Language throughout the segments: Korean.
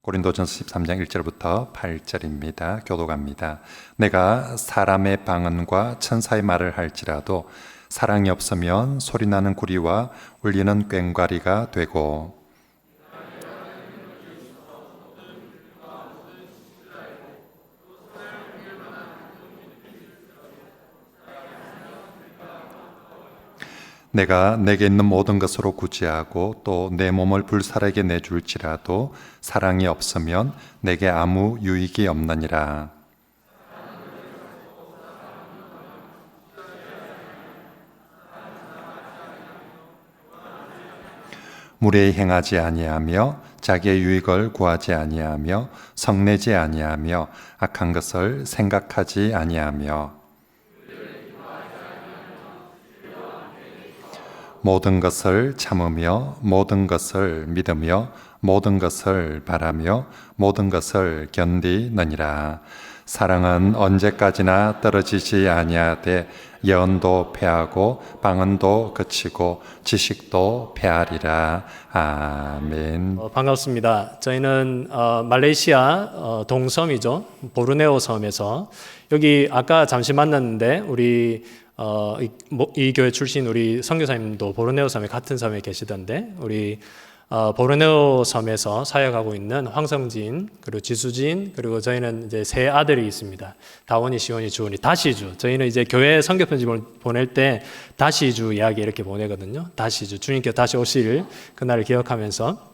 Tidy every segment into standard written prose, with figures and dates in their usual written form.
고린도전서 13장 1절부터 8절입니다. 교독합니다. 내가 사람의 방언과 천사의 말을 할지라도 사랑이 없으면 소리나는 구리와 울리는 꽹과리가 되고, 내가 내게 있는 모든 것으로 구제하고 또 내 몸을 불살에게 내줄지라도 사랑이 없으면 내게 아무 유익이 없느니라. 무례히 행하지 아니하며 자기의 유익을 구하지 아니하며 성내지 아니하며 악한 것을 생각하지 아니하며 모든 것을 참으며 모든 것을 믿으며 모든 것을 바라며 모든 것을 견디느니라. 사랑은 언제까지나 떨어지지 아니하되 예언도 패하고 방언도 그치고 지식도 패하리라. 아멘. 반갑습니다. 저희는 말레이시아 동섬이죠. 보르네오 섬에서 여기 아까 잠시 만났는데 우리 이 교회 출신 우리 선교사님도 보르네오 섬에 같은 섬에 계시던데 우리 보르네오 섬에서 사역하고 있는 황성진 그리고 지수진 그리고 저희는 이제 세 아들이 있습니다. 다원이, 시원이, 주원이. 다시주. 저희는 이제 교회 선교 편집을 보낼 때 다시주 이야기 이렇게 보내거든요. 다시주. 주님께 다시 오실 그날을 기억하면서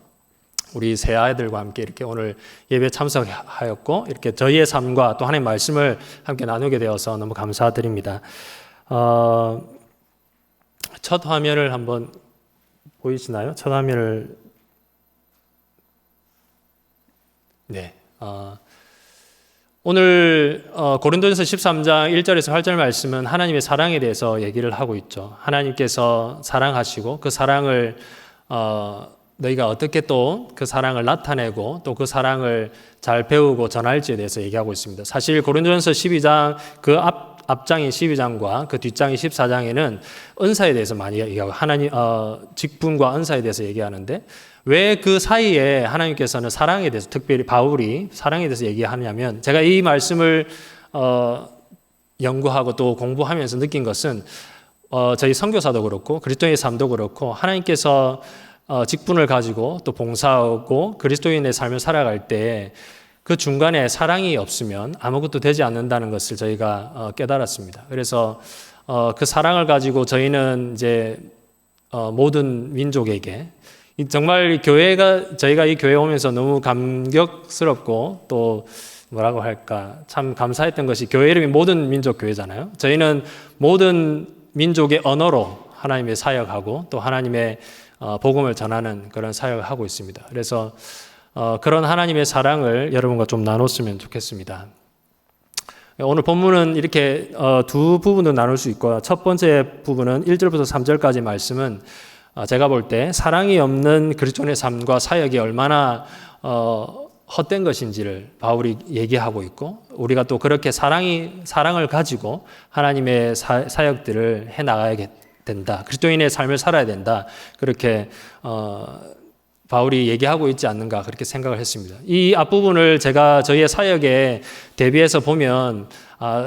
우리 세 아이들과 함께 이렇게 오늘 예배 참석하였고 이렇게 저희의 삶과 또 하나님의 말씀을 함께 나누게 되어서 너무 감사드립니다. 첫 화면을 한번 보이시나요? 첫 화면을 네. 오늘 고린도전서 13장 1절에서 8절 말씀은 하나님의 사랑에 대해서 얘기를 하고 있죠. 하나님께서 사랑하시고 그 사랑을 너희가 어떻게 또 그 사랑을 나타내고 또 그 사랑을 잘 배우고 전할지에 대해서 얘기하고 있습니다. 사실 고린도전서 12장 그 앞장인 12장과 그 뒷장인 14장에는 은사에 대해서 많이 얘기하고 하나님 직분과 은사에 대해서 얘기하는데 왜 그 사이에 하나님께서는 사랑에 대해서 특별히 바울이 사랑에 대해서 얘기하냐면 제가 이 말씀을 연구하고 또 공부하면서 느낀 것은 저희 선교사도 그렇고 그리스도인의 삶도 그렇고 하나님께서 직분을 가지고 또 봉사하고 그리스도인의 삶을 살아갈 때 그 중간에 사랑이 없으면 아무것도 되지 않는다는 것을 저희가 깨달았습니다. 그래서 그 사랑을 가지고 저희는 이제 모든 민족에게 정말 저희가 이 교회에 오면서 너무 감격스럽고 또 뭐라고 할까 참 감사했던 것이 교회 이름이 모든 민족 교회잖아요. 저희는 모든 민족의 언어로 하나님의 사역하고 또 하나님의 복음을 전하는 그런 사역을 하고 있습니다. 그래서 그런 하나님의 사랑을 여러분과 좀 나눴으면 좋겠습니다. 오늘 본문은 이렇게 두 부분으로 나눌 수 있고요. 첫 번째 부분은 1절부터 3절까지 말씀은 제가 볼 때 사랑이 없는 그리스도인의 삶과 사역이 얼마나 헛된 것인지를 바울이 얘기하고 있고 우리가 또 그렇게 사랑을 가지고 하나님의 사역들을 해나가야 된다. 그리스도인의 삶을 살아야 된다. 그렇게 바울이 얘기하고 있지 않는가 그렇게 생각을 했습니다. 이 앞부분을 제가 저희의 사역에 대비해서 보면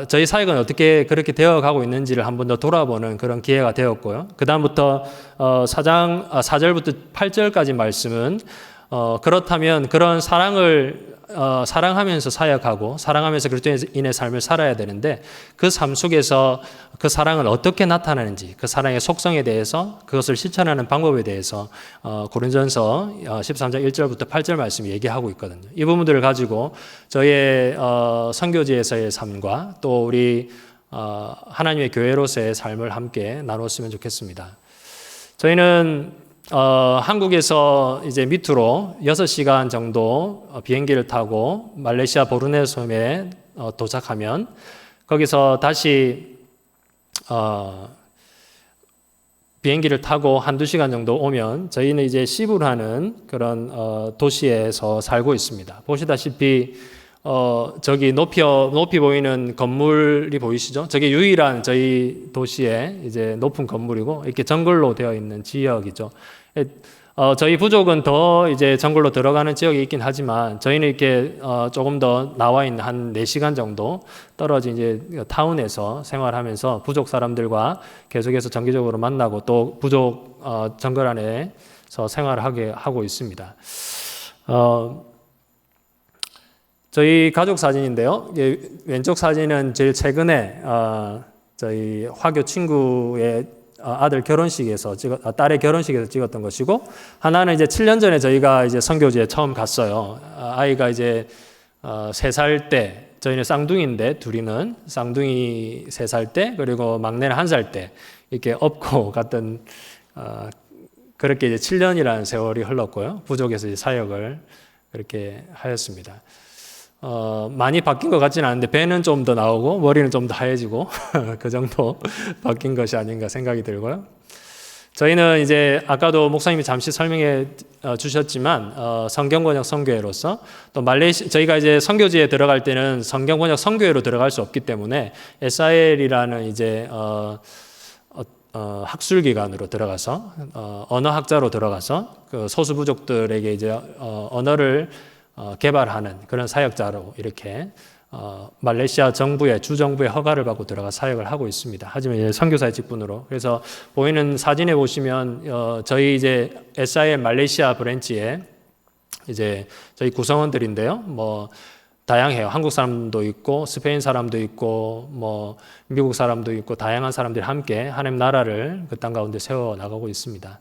저희 사역은 어떻게 그렇게 되어가고 있는지를 한번 더 돌아보는 그런 기회가 되었고요. 그 다음부터 4절부터 8절까지 말씀은 그렇다면 그런 사랑하면서 사역하고 사랑하면서 그리스도인의 삶을 살아야 되는데 그 삶 속에서 그 사랑을 어떻게 나타나는지 그 사랑의 속성에 대해서 그것을 실천하는 방법에 대해서 고린도전서 13장 1절부터 8절 말씀이 얘기하고 있거든요. 이 부분들을 가지고 저희의 선교지에서의 삶과 또 우리 하나님의 교회로서의 삶을 함께 나눴으면 좋겠습니다. 저희는 한국에서 이제 밑으로 6시간 정도 비행기를 타고 말레이시아 보르네오 섬에 도착하면 거기서 다시 비행기를 타고 한두 시간 정도 오면 저희는 이제 시부라는 그런 도시에서 살고 있습니다. 보시다시피 저기 높이 보이는 건물이 보이시죠? 저게 유일한 저희 도시의 이제 높은 건물이고 이렇게 정글로 되어 있는 지역이죠. 저희 부족은 더 이제 정글로 들어가는 지역이 있긴 하지만 저희는 이렇게 조금 더 나와 있는 한 4시간 정도 떨어진 이제 타운에서 생활하면서 부족 사람들과 계속해서 정기적으로 만나고 또 부족 정글 안에서 생활을 하고 있습니다. 저희 가족 사진인데요. 왼쪽 사진은 제일 최근에 저희 화교 친구의 아들 결혼식에서 딸의 결혼식에서 찍었던 것이고, 하나는 이제 7년 전에 저희가 이제 선교지에 처음 갔어요. 아이가 이제 3살 때, 저희는 쌍둥이인데 둘이는 쌍둥이 3살 때, 그리고 막내는 1살 때 이렇게 업고 갔던 그렇게 이제 7년이라는 세월이 흘렀고요. 부족에서 이제 사역을 그렇게 하였습니다. 많이 바뀐 것 같지는 않은데 배는 좀 더 나오고 머리는 좀 더 하얘지고 그 정도 바뀐 것이 아닌가 생각이 들고요. 저희는 이제 아까도 목사님이 잠시 설명해 주셨지만 성경번역 선교회로서 또 저희가 이제 선교지에 들어갈 때는 성경번역 선교회로 들어갈 수 없기 때문에 SIL이라는 이제 학술 기관으로 들어가서 언어학자로 들어가서 그 소수 부족들에게 이제 언어를 개발하는 그런 사역자로 이렇게 말레이시아 정부의 주정부의 허가를 받고 들어가 사역을 하고 있습니다. 하지만 이제 선교사의 직분으로. 그래서 보이는 사진에 보시면 저희 이제 SIM 말레이시아 브랜치에 이제 저희 구성원들인데요. 뭐 다양해요. 한국 사람도 있고 스페인 사람도 있고 뭐 미국 사람도 있고 다양한 사람들이 함께 하나님 나라를 그 땅 가운데 세워 나가고 있습니다.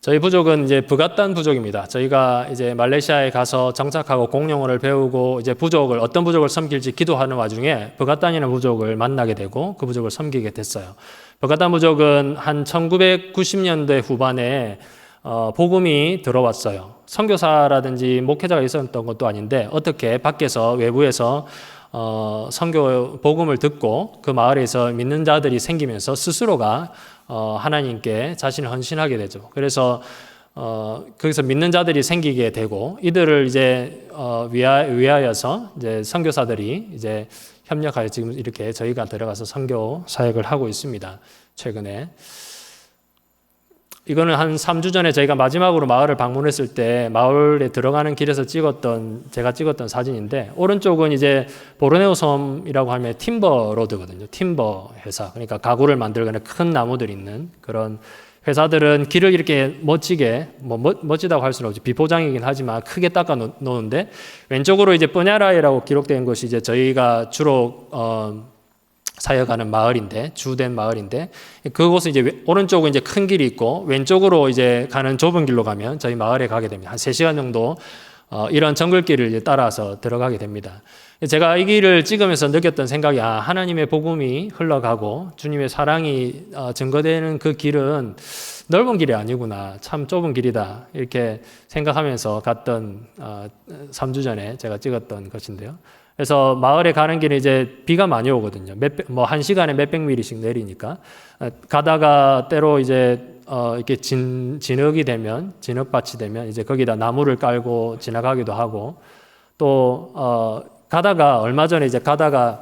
저희 부족은 이제 브가탄 부족입니다. 저희가 이제 말레이시아에 가서 정착하고 공용어를 배우고 이제 어떤 부족을 섬길지 기도하는 와중에 브가탄이라는 부족을 만나게 되고 그 부족을 섬기게 됐어요. 브가탄 부족은 한 1990년대 후반에 복음이 들어왔어요. 선교사라든지 목회자가 있었던 것도 아닌데 어떻게 밖에서 외부에서 선교 복음을 듣고 그 마을에서 믿는 자들이 생기면서 스스로가 하나님께 자신을 헌신하게 되죠. 그래서 거기서 믿는 자들이 생기게 되고 이들을 이제 위하여서 이제 선교사들이 이제 협력하여 지금 이렇게 저희가 들어가서 선교 사역을 하고 있습니다. 최근에 이거는 한 3주 전에 저희가 마지막으로 마을을 방문했을 때 마을에 들어가는 길에서 제가 찍었던 사진인데, 오른쪽은 이제 보르네오 섬이라고 하면 팀버 로드거든요. 팀버 회사. 그러니까 가구를 만들거나 큰 나무들이 있는 그런 회사들은 길을 이렇게 멋지게, 멋지다고 할 수는 없지. 비포장이긴 하지만 크게 닦아 놓는데, 왼쪽으로 이제 뿌냐라이라고 기록된 것이 이제 저희가 주로 사역하는 마을인데, 주된 마을인데, 그곳은 이제 오른쪽은 이제 큰 길이 있고 왼쪽으로 이제 가는 좁은 길로 가면 저희 마을에 가게 됩니다. 한 3시간 정도 이런 정글길을 이제 따라서 들어가게 됩니다. 제가 이 길을 찍으면서 느꼈던 생각이, 하나님의 복음이 흘러가고 주님의 사랑이 증거되는 그 길은 넓은 길이 아니구나, 참 좁은 길이다, 이렇게 생각하면서 갔던 3주 전에 제가 찍었던 것인데요. 그래서 마을에 가는 길에 이제 비가 많이 오거든요. 한 시간에 몇백 미리씩 내리니까 가다가 때로 이제 이렇게 진흙밭이 되면 이제 거기다 나무를 깔고 지나가기도 하고, 또 가다가 얼마 전에 이제 가다가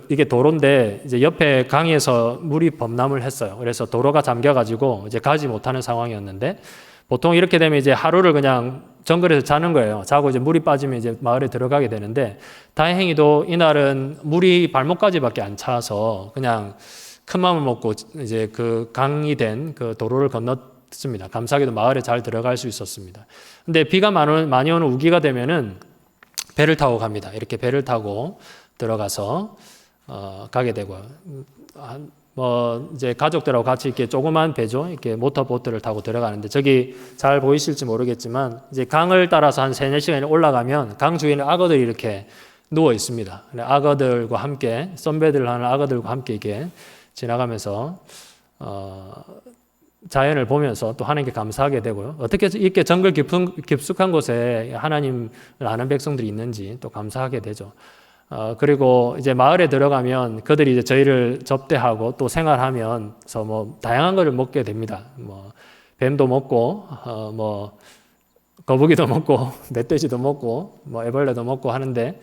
이게 도로인데 이제 옆에 강에서 물이 범람을 했어요. 그래서 도로가 잠겨가지고 이제 가지 못하는 상황이었는데, 보통 이렇게 되면 이제 하루를 그냥 정글에서 자는 거예요. 자고 이제 물이 빠지면 이제 마을에 들어가게 되는데, 다행히도 이날은 물이 발목까지밖에 안 차서 그냥 큰 마음을 먹고 이제 그 강이 된 그 도로를 건넜습니다. 감사하게도 마을에 잘 들어갈 수 있었습니다. 근데 비가 많이 오는 우기가 되면은 배를 타고 갑니다. 이렇게 배를 타고 들어가서 가게 되고요. 이제 가족들하고 같이 이렇게 조그만 배죠. 이렇게 모터보트를 타고 들어가는데, 저기 잘 보이실지 모르겠지만 이제 강을 따라서 한 3-4시간이 올라가면 강 주위에는 악어들이 이렇게 누워 있습니다. 악어들과 함께, 선배들 하는 악어들과 함께 이렇게 지나가면서 자연을 보면서 또 하나님께 감사하게 되고요. 어떻게 이렇게 정글 깊숙한 곳에 하나님을 아는 백성들이 있는지 또 감사하게 되죠. 그리고 이제 마을에 들어가면 그들이 이제 저희를 접대하고 또 생활하면서 다양한 것을 먹게 됩니다. 뱀도 먹고, 거북이도 먹고 멧돼지도 먹고 뭐 애벌레도 먹고 하는데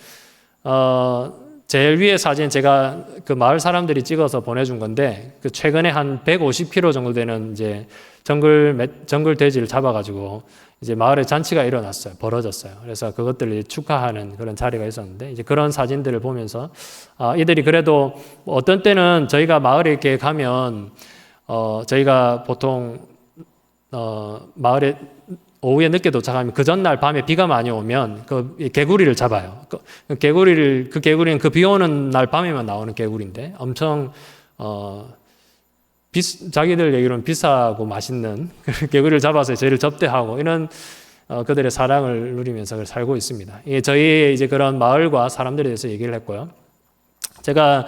제일 위에 사진 제가 그 마을 사람들이 찍어서 보내준 건데 그 최근에 한 150kg 정도 되는 이제 정글 돼지를 잡아가지고 이제 마을에 잔치가 일어났어요. 벌어졌어요. 그래서 그것들을 축하하는 그런 자리가 있었는데 이제 그런 사진들을 보면서 이들이 그래도 어떤 때는 저희가 마을에 이렇게 가면 저희가 보통 마을에 오후에 늦게 도착하면 그 전날 밤에 비가 많이 오면 그 개구리를 잡아요. 그 개구리는 그 비 오는 날 밤에만 나오는 개구리인데 엄청 자기들 얘기로는 비싸고 맛있는 개구리를 잡아서 저희를 접대하고 이런 그들의 사랑을 누리면서 살고 있습니다. 이게 저희의 이제 그런 마을과 사람들에 대해서 얘기를 했고요. 제가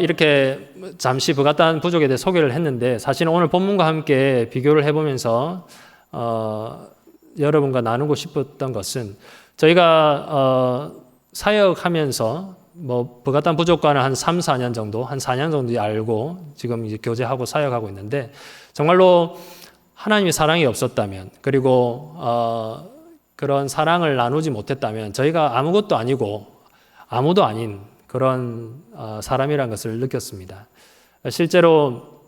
이렇게 잠시 브가탄 부족에 대해 소개를 했는데 사실은 오늘 본문과 함께 비교를 해보면서 여러분과 나누고 싶었던 것은 저희가 사역하면서 뭐 브가탄 부족과는 한 3, 4년 정도, 한 4년 정도 알고 지금 이제 교제하고 사역하고 있는데 정말로 하나님의 사랑이 없었다면 그리고 그런 사랑을 나누지 못했다면 저희가 아무것도 아니고 아무도 아닌 그런 사람이라는 것을 느꼈습니다. 실제로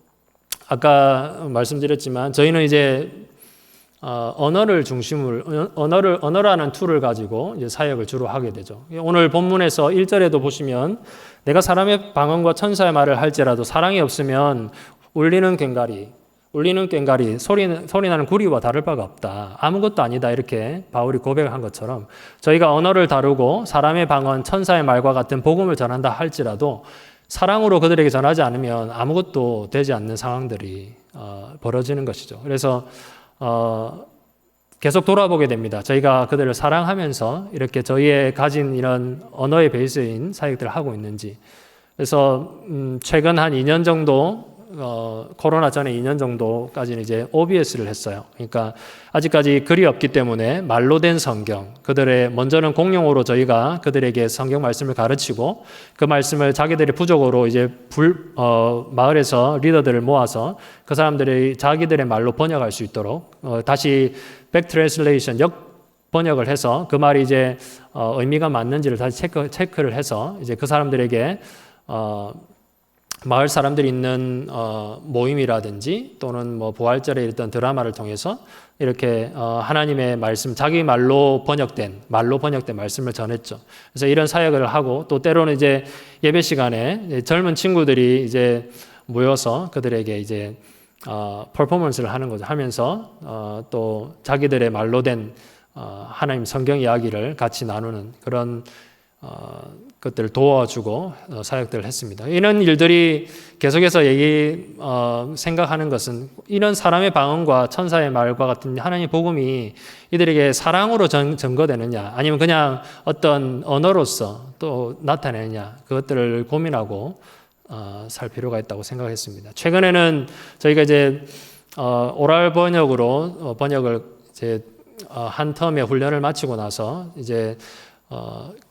아까 말씀드렸지만 저희는 이제 언어라는 툴을 가지고 이제 사역을 주로 하게 되죠. 오늘 본문에서 1절에도 보시면 내가 사람의 방언과 천사의 말을 할지라도 사랑이 없으면 울리는 꽹과리 소리 나는 구리와 다를 바가 없다. 아무것도 아니다. 이렇게 바울이 고백한 것처럼 저희가 언어를 다루고 사람의 방언, 천사의 말과 같은 복음을 전한다 할지라도 사랑으로 그들에게 전하지 않으면 아무것도 되지 않는 상황들이 벌어지는 것이죠. 그래서 계속 돌아보게 됩니다. 저희가 그들을 사랑하면서 이렇게 저희의 가진 이런 언어의 베이스인 사역들을 하고 있는지. 그래서 최근 한 2년 정도 코로나 전에 2년 정도까지는 이제 OBS를 했어요. 그러니까 아직까지 글이 없기 때문에 말로 된 성경, 먼저는 공용어로 저희가 그들에게 성경 말씀을 가르치고 그 말씀을 자기들의 부족으로 이제 마을에서 리더들을 모아서 그 사람들이 자기들의 말로 번역할 수 있도록 다시 백트랜슬레이션 번역을 해서 그 말이 이제 의미가 맞는지를 다시 체크를 해서 이제 그 사람들에게 마을 사람들이 있는 모임이라든지 또는 뭐 부활절에 있던 드라마를 통해서 이렇게 하나님의 말씀, 자기 말로 번역된 말씀을 전했죠. 그래서 이런 사역을 하고 또 때로는 이제 예배 시간에 젊은 친구들이 이제 모여서 그들에게 이제 퍼포먼스를 하는 거죠. 하면서 또 자기들의 말로 된 하나님 성경 이야기를 같이 나누는 그런 것들을 도와주고 사역들을 했습니다. 이런 일들이 계속해서 생각하는 것은 이런 사람의 방언과 천사의 말과 같은 하나님의 복음이 이들에게 사랑으로 전거되느냐 아니면 그냥 어떤 언어로서 또 나타내느냐 그것들을 고민하고 살 필요가 있다고 생각했습니다. 최근에는 저희가 이제 오랄 번역을 이제 한 텀의 훈련을 마치고 나서 이제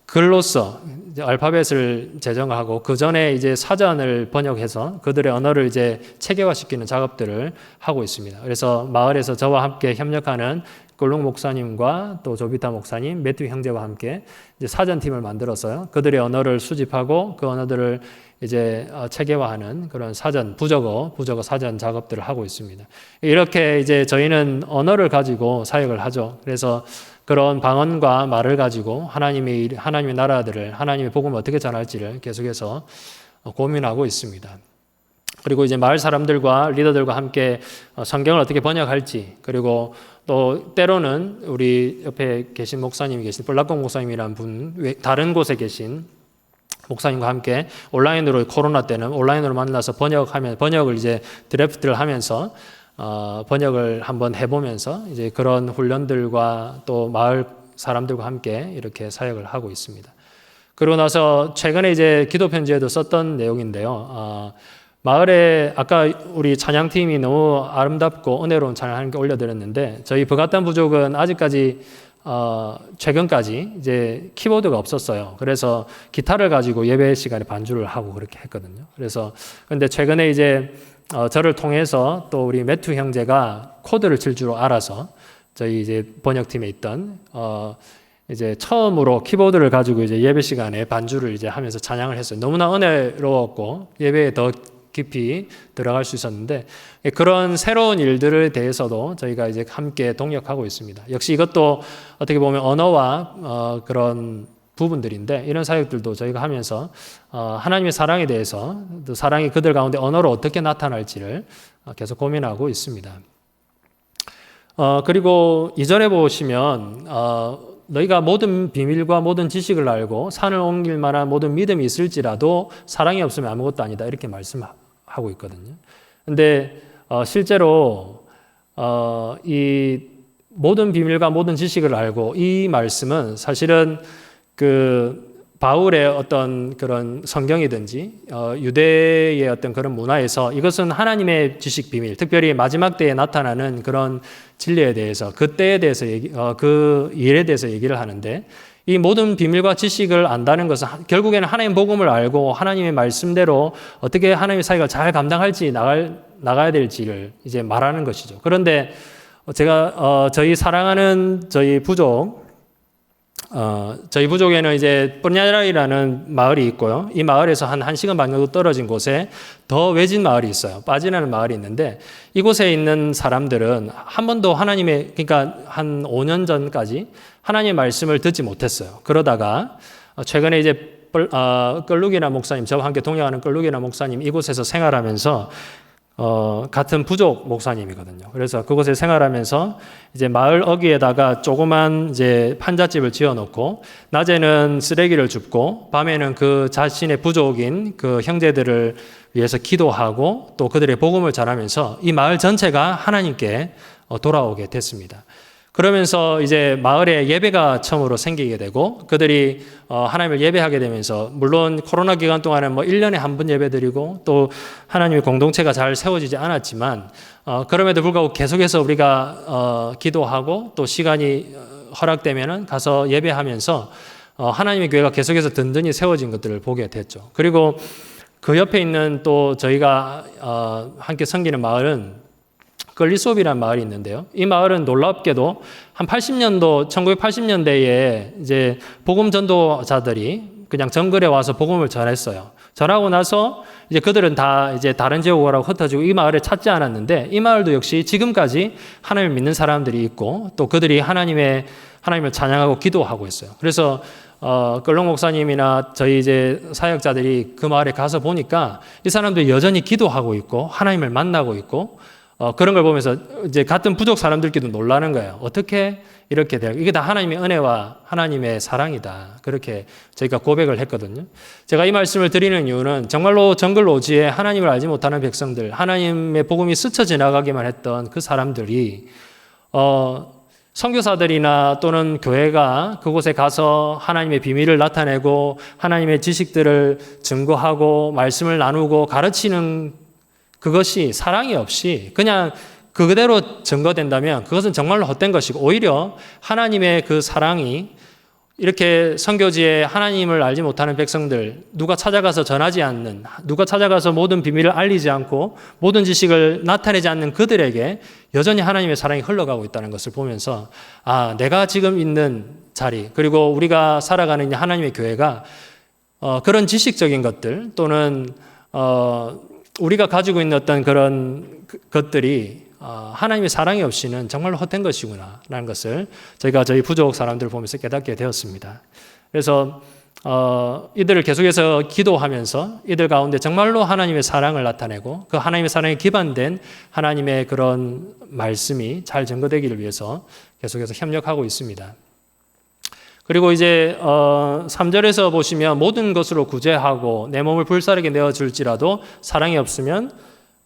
글로써 이제 알파벳을 제정하고 그 전에 이제 사전을 번역해서 그들의 언어를 이제 체계화시키는 작업들을 하고 있습니다. 그래서 마을에서 저와 함께 협력하는 꿀룩 목사님과 또 조비타 목사님, 매튜 형제와 함께 이제 사전팀을 만들어서요. 그들의 언어를 수집하고 그 언어들을 이제 체계화하는 그런 부적어 사전 작업들을 하고 있습니다. 이렇게 이제 저희는 언어를 가지고 사역을 하죠. 그래서 그런 방언과 말을 가지고 하나님의 나라들을 하나님의 복음을 어떻게 전할지를 계속해서 고민하고 있습니다. 그리고 이제 마을 사람들과 리더들과 함께 성경을 어떻게 번역할지 그리고 또 때로는 우리 옆에 계신 목사님이 계신 볼락공 목사님이라는 분 다른 곳에 계신 목사님과 함께 온라인으로 코로나 때는 온라인으로 만나서 번역을 이제 드래프트를 하면서 번역을 한번 해보면서 이제 그런 훈련들과 또 마을 사람들과 함께 이렇게 사역을 하고 있습니다. 그러고 나서 최근에 이제 기도 편지에도 썼던 내용인데요. 마을에 아까 우리 찬양팀이 너무 아름답고 은혜로운 찬양을 함께 올려드렸는데 저희 브가탄 부족은 아직까지 최근까지 이제 키보드가 없었어요. 그래서 기타를 가지고 예배 시간에 반주를 하고 그렇게 했거든요. 그래서 근데 최근에 이제 저를 통해서 또 우리 매튜 형제가 코드를 칠 줄 알아서 저희 이제 번역팀에 있던 이제 처음으로 키보드를 가지고 이제 예배 시간에 반주를 이제 하면서 찬양을 했어요. 너무나 은혜로웠고 예배에 더 깊이 들어갈 수 있었는데 그런 새로운 일들에 대해서도 저희가 이제 함께 동역하고 있습니다. 역시 이것도 어떻게 보면 언어와 그런 부분들인데 이런 사역들도 저희가 하면서 하나님의 사랑에 대해서 또 사랑이 그들 가운데 언어로 어떻게 나타날지를 계속 고민하고 있습니다. 그리고 2절에 보시면 너희가 모든 비밀과 모든 지식을 알고 산을 옮길 만한 모든 믿음이 있을지라도 사랑이 없으면 아무것도 아니다 이렇게 말씀하고 있거든요. 근데 실제로 이 모든 비밀과 모든 지식을 알고 이 말씀은 사실은 그 바울의 어떤 그런 성경이든지 유대의 어떤 그런 문화에서 이것은 하나님의 지식 비밀, 특별히 마지막 때에 나타나는 그런 진리에 대해서 그때에 대해서 그 일에 대해서 얘기를 하는데 이 모든 비밀과 지식을 안다는 것은 결국에는 하나님 복음을 알고 하나님의 말씀대로 어떻게 하나님의 사역을 잘 감당할지 나가야 될지를 이제 말하는 것이죠. 그런데 제가 저희 사랑하는 저희 부족에는 이제 뽀냐라이라는 마을이 있고요. 이 마을에서 한 1시간 반 정도 떨어진 곳에 더 외진 마을이 있어요. 빠지라는 마을이 있는데 이곳에 있는 사람들은 한 번도 그러니까 한 5년 전까지 하나님의 말씀을 듣지 못했어요. 그러다가 최근에 이제 끌루기나 목사님, 저와 함께 동행하는 끌루기나 목사님 이곳에서 생활하면서 같은 부족 목사님이거든요. 그래서 그곳에 생활하면서 이제 마을 어귀에다가 조그만 이제 판잣집을 지어놓고 낮에는 쓰레기를 줍고 밤에는 그 자신의 부족인 그 형제들을 위해서 기도하고 또 그들의 복음을 전하면서 이 마을 전체가 하나님께 돌아오게 됐습니다. 그러면서 이제 마을에 예배가 처음으로 생기게 되고 그들이 하나님을 예배하게 되면서 물론 코로나 기간 동안은 뭐 1년에 한 번 예배드리고 또 하나님의 공동체가 잘 세워지지 않았지만 그럼에도 불구하고 계속해서 우리가 기도하고 또 시간이 허락되면은 가서 예배하면서 하나님의 교회가 계속해서 든든히 세워진 것들을 보게 됐죠. 그리고 그 옆에 있는 또 저희가 함께 섬기는 마을은 걸리소비라는 마을이 있는데요. 이 마을은 놀랍게도 한 1980년대에 이제 복음 전도자들이 그냥 정글에 와서 복음을 전했어요. 전하고 나서 이제 그들은 다 이제 다른 지역으로 흩어지고 이 마을을 찾지 않았는데 이 마을도 역시 지금까지 하나님을 믿는 사람들이 있고 또 그들이 하나님을 찬양하고 기도하고 있어요. 그래서 끌롱 목사님이나 저희 이제 사역자들이 그 마을에 가서 보니까 이 사람들이 여전히 기도하고 있고 하나님을 만나고 있고 그런 걸 보면서 이제 같은 부족 사람들끼리도 놀라는 거예요. 어떻게 이렇게 돼요? 이게 다 하나님의 은혜와 하나님의 사랑이다. 그렇게 저희가 고백을 했거든요. 제가 이 말씀을 드리는 이유는 정말로 정글 오지에 하나님을 알지 못하는 백성들, 하나님의 복음이 스쳐 지나가기만 했던 그 사람들이 선교사들이나 또는 교회가 그곳에 가서 하나님의 비밀을 나타내고 하나님의 지식들을 증거하고 말씀을 나누고 가르치는 그것이 사랑이 없이 그냥 그대로 증거된다면 그것은 정말로 헛된 것이고 오히려 하나님의 그 사랑이 이렇게 선교지에 하나님을 알지 못하는 백성들, 누가 찾아가서 전하지 않는, 누가 찾아가서 모든 비밀을 알리지 않고 모든 지식을 나타내지 않는 그들에게 여전히 하나님의 사랑이 흘러가고 있다는 것을 보면서 내가 지금 있는 자리 그리고 우리가 살아가는 하나님의 교회가 그런 지식적인 것들 또는 우리가 가지고 있는 어떤 그런 것들이 하나님의 사랑이 없이는 정말로 헛된 것이구나 라는 것을 저희가 저희 부족 사람들을 보면서 깨닫게 되었습니다. 그래서 이들을 계속해서 기도하면서 이들 가운데 정말로 하나님의 사랑을 나타내고 그 하나님의 사랑에 기반된 하나님의 그런 말씀이 잘 증거되기를 위해서 계속해서 협력하고 있습니다. 그리고 이제 3절에서 보시면 모든 것으로 구제하고 내 몸을 불사르게 내어줄지라도 사랑이 없으면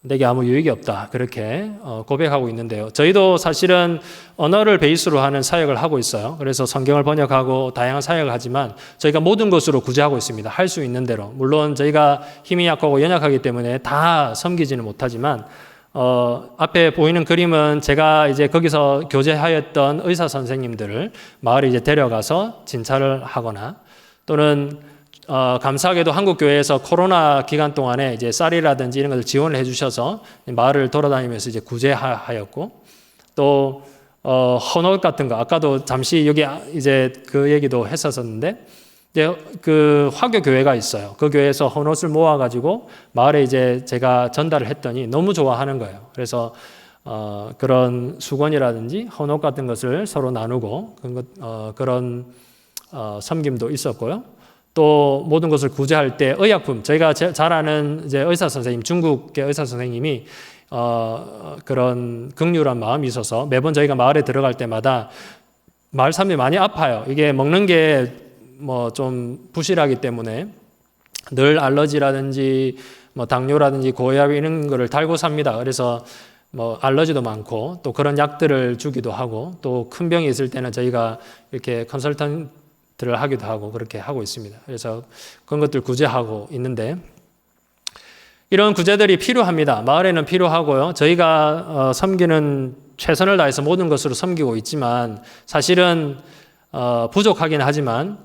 내게 아무 유익이 없다. 그렇게 고백하고 있는데요. 저희도 사실은 언어를 베이스로 하는 사역을 하고 있어요. 그래서 성경을 번역하고 다양한 사역을 하지만 저희가 모든 것으로 구제하고 있습니다. 할 수 있는 대로. 물론 저희가 힘이 약하고 연약하기 때문에 다 섬기지는 못하지만 앞에 보이는 그림은 제가 이제 거기서 교제하였던 의사 선생님들을 마을에 이제 데려가서 진찰을 하거나 또는 감사하게도 한국 교회에서 코로나 기간 동안에 이제 쌀이라든지 이런 것을 지원을 해주셔서 마을을 돌아다니면서 이제 구제하였고 또 헌옷 같은 거 아까도 잠시 여기 이제 그 얘기도 했었었는데 이제 그 화교 교회가 있어요. 그 교회에서 헌옷을 모아가지고 마을에 이제 제가 전달을 했더니 너무 좋아하는 거예요. 그래서 그런 수건이라든지 헌옷 같은 것을 서로 나누고 그런 섬김도 있었고요. 또 모든 것을 구제할 때 의약품, 저희가 잘 아는 이제 의사 선생님, 중국의 의사 선생님이 그런 긍휼한 마음이 있어서 매번 저희가 마을에 들어갈 때마다 마을 사람들이 많이 아파요. 이게 먹는 게 뭐 좀 부실하기 때문에 늘 알러지라든지 뭐 당뇨라든지 고혈압 이런 거를 달고 삽니다. 그래서 뭐 알러지도 많고 또 그런 약들을 주기도 하고 또 큰 병이 있을 때는 저희가 이렇게 컨설턴트를 하기도 하고 그렇게 하고 있습니다. 그래서 그런 것들 구제하고 있는데 이런 구제들이 필요합니다. 마을에는 필요하고요. 저희가 섬기는 최선을 다해서 모든 것으로 섬기고 있지만 사실은 부족하긴 하지만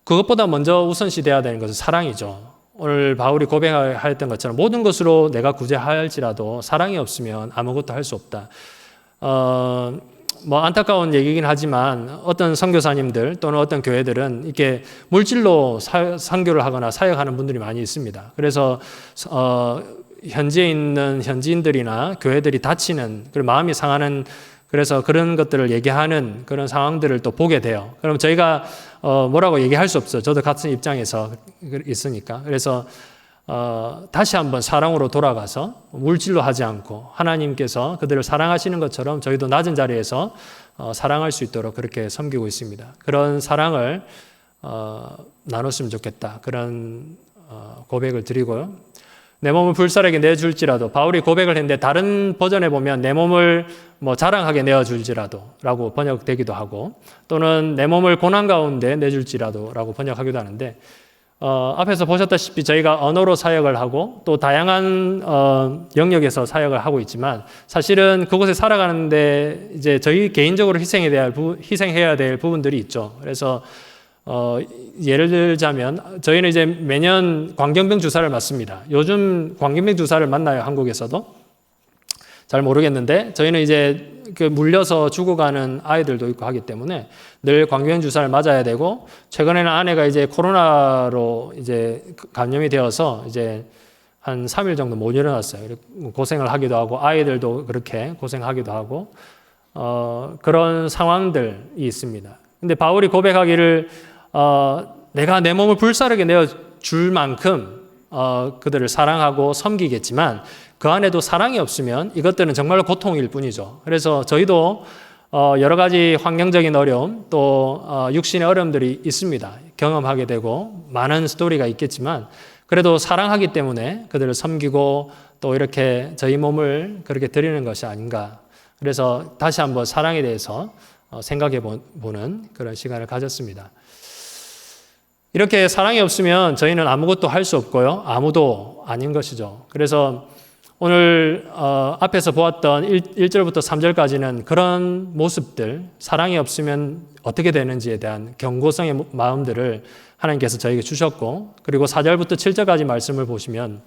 그것보다 먼저 우선시돼야 되는 것은 사랑이죠. 오늘 바울이 고백하였던 것처럼 모든 것으로 내가 구제할지라도 사랑이 없으면 아무것도 할 수 없다. 뭐 안타까운 얘기긴 하지만 어떤 선교사님들 또는 어떤 교회들은 이렇게 물질로 선교를 하거나 사역하는 분들이 많이 있습니다. 그래서 현지에 있는 현지인들이나 교회들이 다치는 그리고 마음이 상하는 그래서 그런 것들을 얘기하는 그런 상황들을 또 보게 돼요. 그럼 저희가 뭐라고 얘기할 수 없어요. 저도 같은 입장에서 있으니까. 그래서 다시 한번 사랑으로 돌아가서 물질로 하지 않고 하나님께서 그들을 사랑하시는 것처럼 저희도 낮은 자리에서 사랑할 수 있도록 그렇게 섬기고 있습니다. 그런 사랑을 나눴으면 좋겠다. 그런 고백을 드리고요. 내 몸을 불살에게 내줄지라도 바울이 고백을 했는데 다른 버전에 보면 내 몸을 뭐 자랑하게 내어줄지라도 라고 번역되기도 하고 또는 내 몸을 고난 가운데 내줄지라도 라고 번역하기도 하는데 앞에서 보셨다시피 저희가 언어로 사역을 하고 또 다양한 영역에서 사역을 하고 있지만 사실은 그곳에 살아가는데 이제 저희 개인적으로 희생해야 될 부분들이 있죠. 그래서 예를 들자면 저희는 이제 매년 광견병 주사를 맞습니다. 요즘 광견병 주사를 맞나요? 한국에서도? 잘 모르겠는데 저희는 이제 그 물려서 죽어가는 아이들도 있고 하기 때문에 늘 광견병 주사를 맞아야 되고 최근에는 아내가 이제 코로나로 이제 감염이 되어서 이제 한 3일 정도 못 일어났어요. 고생을 하기도 하고 아이들도 그렇게 고생하기도 하고 그런 상황들이 있습니다. 근데 바울이 고백하기를 내가 내 몸을 불사르게 내어줄 만큼 그들을 사랑하고 섬기겠지만 그 안에도 사랑이 없으면 이것들은 정말로 고통일 뿐이죠. 그래서 저희도 여러 가지 환경적인 어려움 또 육신의 어려움들이 있습니다. 경험하게 되고 많은 스토리가 있겠지만 그래도 사랑하기 때문에 그들을 섬기고 또 이렇게 저희 몸을 그렇게 드리는 것이 아닌가. 그래서 다시 한번 사랑에 대해서 생각해 보는 그런 시간을 가졌습니다. 이렇게 사랑이 없으면 저희는 아무것도 할 수 없고요. 아무도 아닌 것이죠. 그래서 오늘 앞에서 보았던 1절부터 3절까지는 그런 모습들, 사랑이 없으면 어떻게 되는지에 대한 경고성의 마음들을 하나님께서 저에게 주셨고 그리고 4절부터 7절까지 말씀을 보시면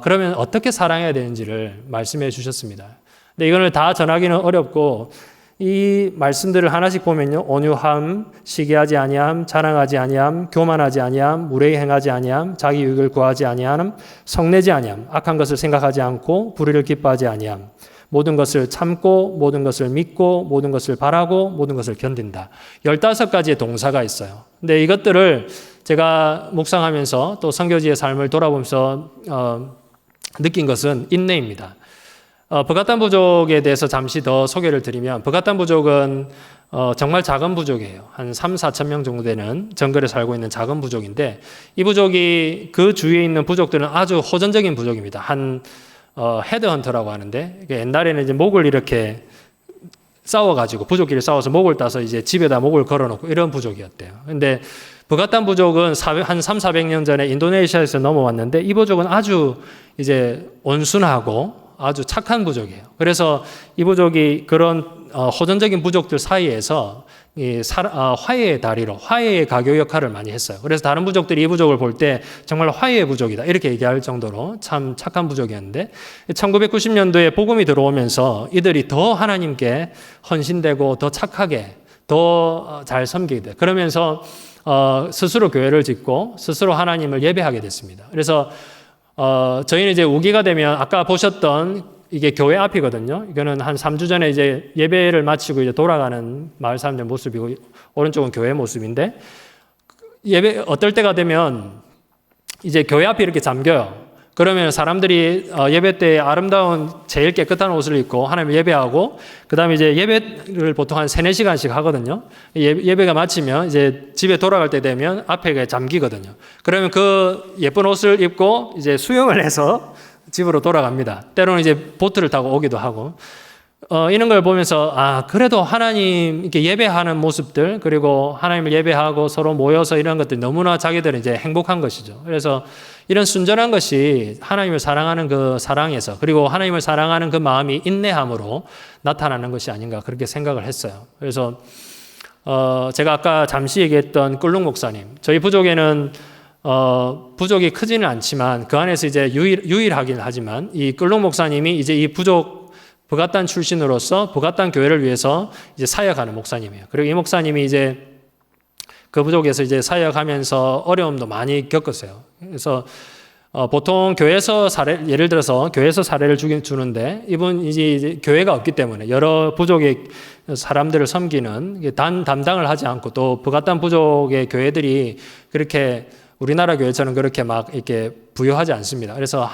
그러면 어떻게 사랑해야 되는지를 말씀해 주셨습니다. 근데 이거를 다 전하기는 어렵고 이 말씀들을 하나씩 보면요. 온유함, 시기하지 아니함, 자랑하지 아니함, 교만하지 아니함, 무례히 행하지 아니함, 자기 유익을 구하지 아니함, 성내지 아니함, 악한 것을 생각하지 않고 불의를 기뻐하지 아니함, 모든 것을 참고 모든 것을 믿고 모든 것을 바라고 모든 것을 견딘다. 15가지의 동사가 있어요. 근데 이것들을 제가 묵상하면서 또 선교지의 삶을 돌아보면서 느낀 것은 인내입니다. 버가탄 부족에 대해서 잠시 더 소개를 드리면 버가탄 부족은 정말 작은 부족이에요. 한 3, 4천 명 정도 되는 정글에 살고 있는 작은 부족인데 이 부족이 그 주위에 있는 부족들은 아주 호전적인 부족입니다. 한 헤드헌터라고 하는데 옛날에는 이제 목을 이렇게 싸워가지고 부족끼리 싸워서 목을 따서 이제 집에다 목을 걸어놓고 이런 부족이었대요. 근데 버가탄 부족은 한 3, 400년 전에 인도네시아에서 넘어왔는데 이 부족은 아주 이제 온순하고 아주 착한 부족이에요. 그래서 이 부족이 그런 호전적인 부족들 사이에서 화해의 다리로, 화해의 가교 역할을 많이 했어요. 그래서 다른 부족들이 이 부족을 볼 때 정말 화해의 부족이다 이렇게 얘기할 정도로 참 착한 부족이었는데 1990년도에 복음이 들어오면서 이들이 더 하나님께 헌신되고 더 착하게 더 잘 섬기게 돼. 그러면서 스스로 교회를 짓고 스스로 하나님을 예배하게 됐습니다. 그래서 저희는 이제 우기가 되면 아까 보셨던 이게 교회 앞이거든요. 이거는 한 3주 전에 이제 예배를 마치고 이제 돌아가는 마을 사람들 모습이고 오른쪽은 교회 모습인데 예배 어떨 때가 되면 이제 교회 앞이 이렇게 잠겨요. 그러면 사람들이 예배 때 아름다운 제일 깨끗한 옷을 입고 하나님을 예배하고 그다음에 이제 예배를 보통 한 3-4시간씩 하거든요. 예배가 마치면 이제 집에 돌아갈 때 되면 앞에 잠기거든요. 그러면 그 예쁜 옷을 입고 이제 수영을 해서 집으로 돌아갑니다. 때로는 이제 보트를 타고 오기도 하고 이런 걸 보면서 그래도 하나님 이렇게 예배하는 모습들 그리고 하나님을 예배하고 서로 모여서 이런 것들 너무나 자기들은 이제 행복한 것이죠. 그래서 이런 순전한 것이 하나님을 사랑하는 그 사랑에서 그리고 하나님을 사랑하는 그 마음이 인내함으로 나타나는 것이 아닌가 그렇게 생각을 했어요. 그래서 제가 아까 잠시 얘기했던 꿀룩 목사님 저희 부족에는 부족이 크지는 않지만 그 안에서 이제 유일하긴 하지만 이 꿀룩 목사님이 이제 이 부족 북앗단 출신으로서 북앗단 교회를 위해서 이제 사역하는 목사님이에요. 그리고 이 목사님이 이제 그 부족에서 이제 사역하면서 어려움도 많이 겪었어요. 그래서 보통 교회에서 예를 들어서 교회에서 사례를 주는데 이분 이제 교회가 없기 때문에 여러 부족의 사람들을 섬기는 담당을 하지 않고 또 북앗단 부족의 교회들이 그렇게 우리나라 교회처럼 그렇게 막 이렇게 부유하지 않습니다. 그래서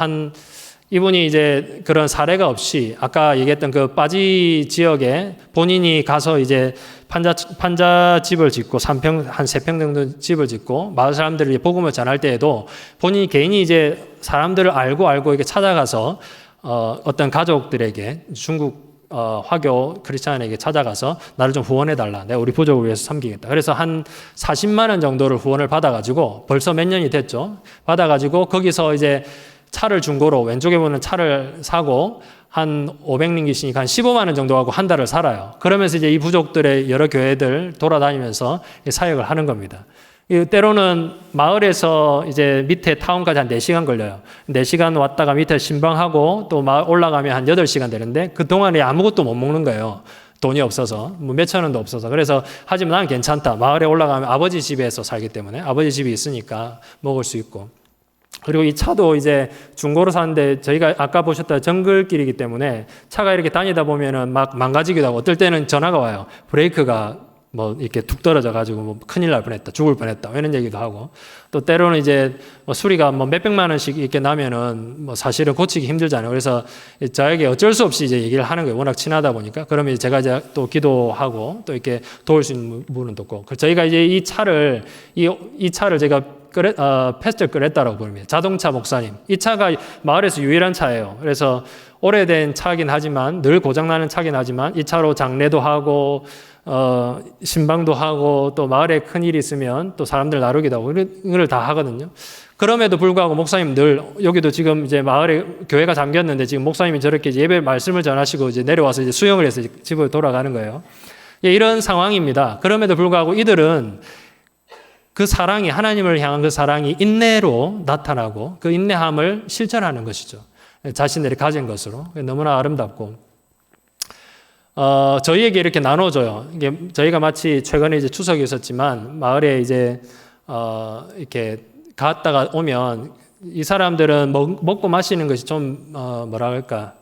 이분이 이제 그런 사례가 없이 아까 얘기했던 그 빠지 지역에 본인이 가서 이제 판자 집을 짓고 한 3평 정도 집을 짓고 마을 사람들이 복음을 전할 때에도 본인이 개인이 이제 사람들을 알고 이렇게 찾아가서 어떤 가족들에게 중국 화교 크리스찬에게 찾아가서 나를 좀 후원해달라. 내가 우리 부족을 위해서 섬기겠다. 그래서 한 40만 원 정도를 후원을 받아가지고 벌써 몇 년이 됐죠. 받아가지고 거기서 이제 차를 중고로 왼쪽에 보는 차를 사고 한 500링기시니까 한 15만 원 정도 하고 한 달을 살아요. 그러면서 이제 이 부족들의 여러 교회들 돌아다니면서 사역을 하는 겁니다. 때로는 마을에서 이제 밑에 타운까지 한 4시간 걸려요. 4시간 왔다가 밑에 신방하고 또 마을 올라가면 한 8시간 되는데 그동안에 아무것도 못 먹는 거예요. 돈이 없어서 뭐 몇천 원도 없어서. 그래서 하지만 나는 괜찮다. 마을에 올라가면 아버지 집에서 살기 때문에 아버지 집이 있으니까 먹을 수 있고. 그리고 이 차도 이제 중고로 사는데 저희가 아까 보셨던 정글길이기 때문에 차가 이렇게 다니다 보면은 막 망가지기도 하고 어떨 때는 전화가 와요. 브레이크가 뭐 이렇게 툭 떨어져 가지고 뭐 큰일 날 뻔했다, 죽을 뻔했다 이런 얘기도 하고 또 때로는 이제 뭐 수리가 뭐 몇백만 원씩 이렇게 나면은 뭐 사실은 고치기 힘들잖아요. 그래서 저에게 어쩔 수 없이 이제 얘기를 하는 거예요. 워낙 친하다 보니까 그러면 제가 이제 또 기도하고 또 이렇게 도울 수 있는 부분도 없고 저희가 이제 이 차를 제가 패스트 그레타라고 부릅니다. 자동차 목사님. 이 차가 마을에서 유일한 차예요. 그래서 오래된 차긴 하지만 늘 고장나는 차긴 하지만 이 차로 장례도 하고 신방도 하고 또 마을에 큰일이 있으면 또 사람들 나르기도 하고 이런 걸 다 하거든요. 그럼에도 불구하고 목사님 늘 여기도 지금 이제 마을에 교회가 잠겼는데 지금 목사님이 저렇게 예배 말씀을 전하시고 이제 내려와서 이제 수영을 해서 집으로 돌아가는 거예요. 이런 상황입니다. 그럼에도 불구하고 이들은 그 사랑이 하나님을 향한 그 사랑이 인내로 나타나고 그 인내함을 실천하는 것이죠. 자신들이 가진 것으로 너무나 아름답고 저희에게 이렇게 나눠줘요. 이게 저희가 마치 최근에 이제 추석이 있었지만 마을에 이제 이렇게 갔다가 오면 이 사람들은 먹고 마시는 것이 좀 뭐라 할까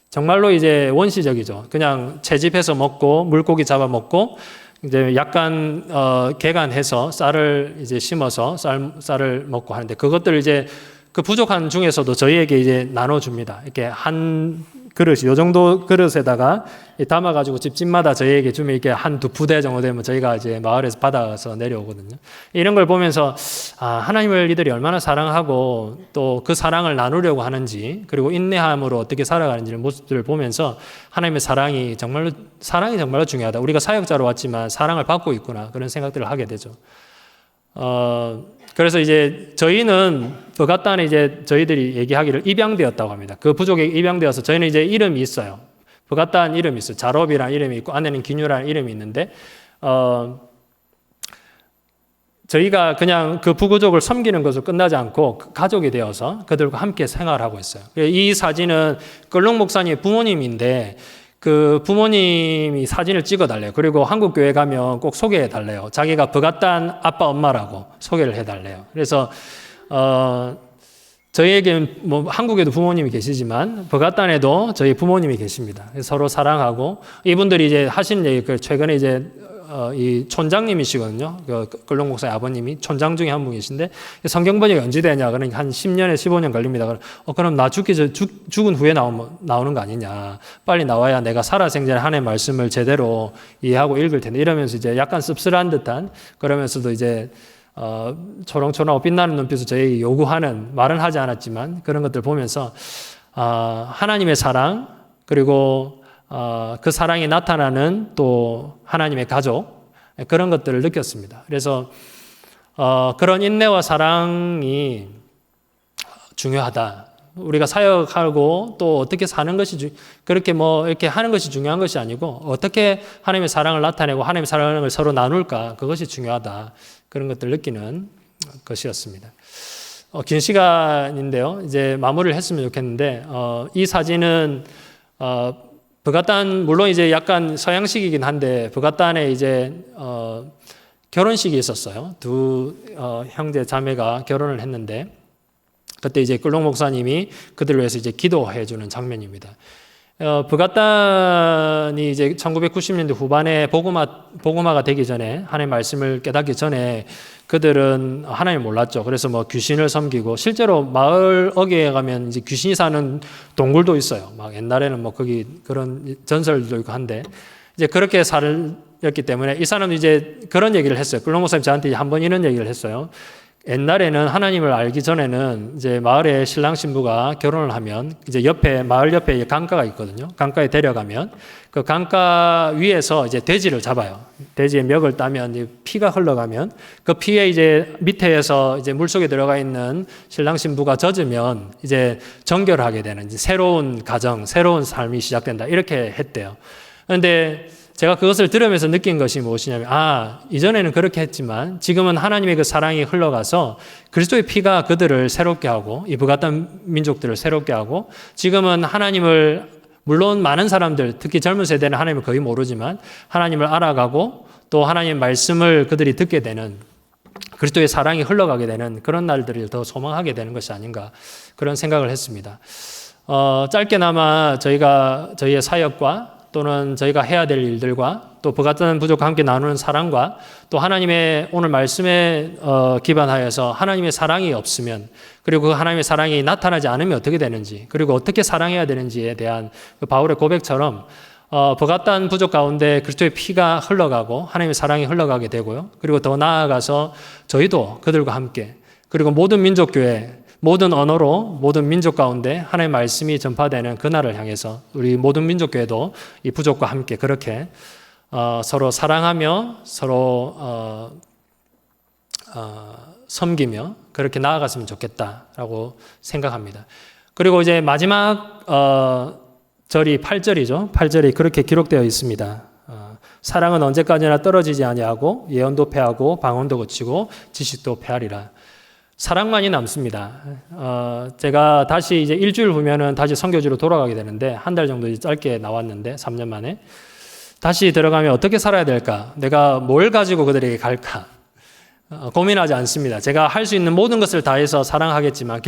정말로 이제 원시적이죠. 그냥 채집해서 먹고 물고기 잡아 먹고 이제 약간 개간해서 쌀을 이제 심어서 쌀을 먹고 하는데 그것들을 이제 그 부족한 중에서도 저희에게 이제 나눠줍니다. 이렇게 한 그릇이 요 정도 그릇에다가 담아가지고 집집마다 저희에게 주면 이렇게 한두 푸대 정도 되면 저희가 이제 마을에서 받아서 내려오거든요. 이런 걸 보면서 하나님을 이들이 얼마나 사랑하고 또 그 사랑을 나누려고 하는지 그리고 인내함으로 어떻게 살아가는지 모습들을 보면서 하나님의 사랑이 정말로 중요하다. 우리가 사역자로 왔지만 사랑을 받고 있구나 그런 생각들을 하게 되죠. 그래서 이제 저희는 북앗단에 이제 저희들이 얘기하기를 입양되었다고 합니다. 그 부족에 입양되어서 저희는 이제 이름이 있어요. 브갓단 이름이 있어요. 자롭이라는 이름이 있고 아내는 기뉴라는 이름이 있는데 저희가 그냥 그 부부족을 섬기는 것으로 끝나지 않고 가족이 되어서 그들과 함께 생활하고 있어요. 이 사진은 끌록 목사님의 부모님인데 그 부모님이 사진을 찍어달래요. 그리고 한국 교회 가면 꼭 소개해달래요. 자기가 브갓단 아빠 엄마라고 소개를 해달래요. 그래서 저희에게는 뭐 한국에도 부모님이 계시지만 브갓단에도 저희 부모님이 계십니다. 서로 사랑하고 이분들이 이제 하신 얘기 최근에 이제 이 촌장님이시거든요. 그 끌록 목사의 아버님이 촌장 중에 한 분이신데 성경 번역이 언제 되냐? 그러니까 한 10년에 15년 걸립니다. 그럼 나 죽은 후에 나오는 거 아니냐? 빨리 나와야 내가 살아생전에 하나님의 말씀을 제대로 이해하고 읽을 텐데 이러면서 이제 약간 씁쓸한 듯한 그러면서도 이제 초롱초롱하고 빛나는 눈빛으로 저에게 요구하는 말은 하지 않았지만 그런 것들 보면서 하나님의 사랑 그리고 그 사랑이 나타나는 또 하나님의 가족 그런 것들을 느꼈습니다. 그래서 그런 인내와 사랑이 중요하다. 우리가 사역하고 또 어떻게 사는 것이 그렇게 뭐 이렇게 하는 것이 중요한 것이 아니고 어떻게 하나님의 사랑을 나타내고 하나님의 사랑을 서로 나눌까 그것이 중요하다. 그런 것들을 느끼는 것이었습니다. 긴 시간인데요. 이제 마무리를 했으면 좋겠는데 이 사진은 브갓단 물론 이제 약간 서양식이긴 한데 브갓단에 이제 결혼식이 있었어요. 두 형제 자매가 결혼을 했는데 그때 이제 끌록 목사님이 그들을 위해서 이제 기도해 주는 장면입니다. 브갓단이 이제 1990년대 후반에 복음화가 되기 전에 하나님의 말씀을 깨닫기 전에 그들은 하나님을 몰랐죠. 그래서 뭐 귀신을 섬기고 실제로 마을 어귀에 가면 이제 귀신이 사는 동굴도 있어요. 막 옛날에는 뭐 거기 그런 전설도 있고 한데 이제 그렇게 살았기 때문에 이 사람도 이제 그런 얘기를 했어요. 끌록 목사님 저한테 한 번 이런 얘기를 했어요. 옛날에는 하나님을 알기 전에는 이제 마을에 신랑 신부가 결혼을 하면 이제 마을 옆에 강가가 있거든요. 강가에 데려가면 그 강가 위에서 이제 돼지를 잡아요. 돼지의 멱을 따면 이제 피가 흘러가면 그 피에 이제 밑에서 이제 물속에 들어가 있는 신랑 신부가 젖으면 이제 정결하게 되는 이제 새로운 가정, 새로운 삶이 시작된다. 이렇게 했대요. 그런데 제가 그것을 들으면서 느낀 것이 무엇이냐면 이전에는 그렇게 했지만 지금은 하나님의 그 사랑이 흘러가서 그리스도의 피가 그들을 새롭게 하고 이 브갓단 민족들을 새롭게 하고 지금은 하나님을 물론 많은 사람들 특히 젊은 세대는 하나님을 거의 모르지만 하나님을 알아가고 또 하나님의 말씀을 그들이 듣게 되는 그리스도의 사랑이 흘러가게 되는 그런 날들을 더 소망하게 되는 것이 아닌가 그런 생각을 했습니다. 짧게나마 저희의 사역과 또는 저희가 해야 될 일들과 또 브갓단 부족과 함께 나누는 사랑과 또 하나님의 오늘 말씀에 기반하여서 하나님의 사랑이 없으면 그리고 그 하나님의 사랑이 나타나지 않으면 어떻게 되는지 그리고 어떻게 사랑해야 되는지에 대한 그 바울의 고백처럼 브갓단 부족 가운데 그리스도의 피가 흘러가고 하나님의 사랑이 흘러가게 되고요. 그리고 더 나아가서 저희도 그들과 함께 그리고 모든 민족교회 모든 언어로 모든 민족 가운데 하나님의 말씀이 전파되는 그날을 향해서 우리 모든 민족교회도 이 부족과 함께 그렇게 서로 사랑하며 서로 섬기며 그렇게 나아갔으면 좋겠다라고 생각합니다. 그리고 이제 마지막 절이 8절이죠. 8절이 그렇게 기록되어 있습니다. 사랑은 언제까지나 떨어지지 아니하고 예언도 패하고 방언도 그치고 지식도 패하리라. 사랑만이 남습니다. 제가 다시 이제 일주일 후면은 다시 선교지로 돌아가게 되는데 한 달 정도 짧게 나왔는데 3년 만에 다시 들어가면 어떻게 살아야 될까? 내가 뭘 가지고 그들에게 갈까? 고민하지 않습니다. 제가 할 수 있는 모든 것을 다해서 사랑하겠지만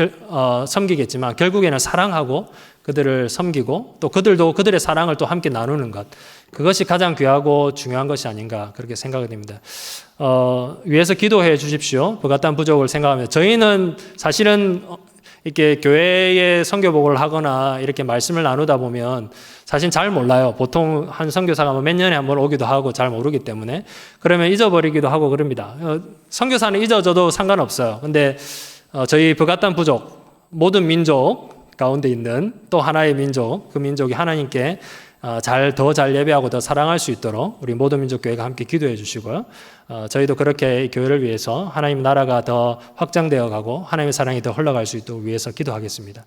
섬기겠지만 결국에는 사랑하고 그들을 섬기고 또 그들도 그들의 사랑을 또 함께 나누는 것 그것이 가장 귀하고 중요한 것이 아닌가 그렇게 생각이 됩니다. 위에서 기도해 주십시오. 브갓단 부족을 생각하면 저희는 사실은 이렇게 교회에 선교복을 하거나 이렇게 말씀을 나누다 보면 사실 잘 몰라요. 보통 한 선교사가 몇 년에 한 번 오기도 하고 잘 모르기 때문에 그러면 잊어버리기도 하고 그럽니다. 선교사는 잊어져도 상관없어요. 근데 저희 브갓단 부족 모든 민족 가운데 있는 또 하나의 민족 그 민족이 하나님께 더 잘 예배하고 더 사랑할 수 있도록 우리 모든 민족교회가 함께 기도해 주시고요. 저희도 그렇게 교회를 위해서 하나님 나라가 더 확장되어 가고 하나님의 사랑이 더 흘러갈 수 있도록 위해서 기도하겠습니다.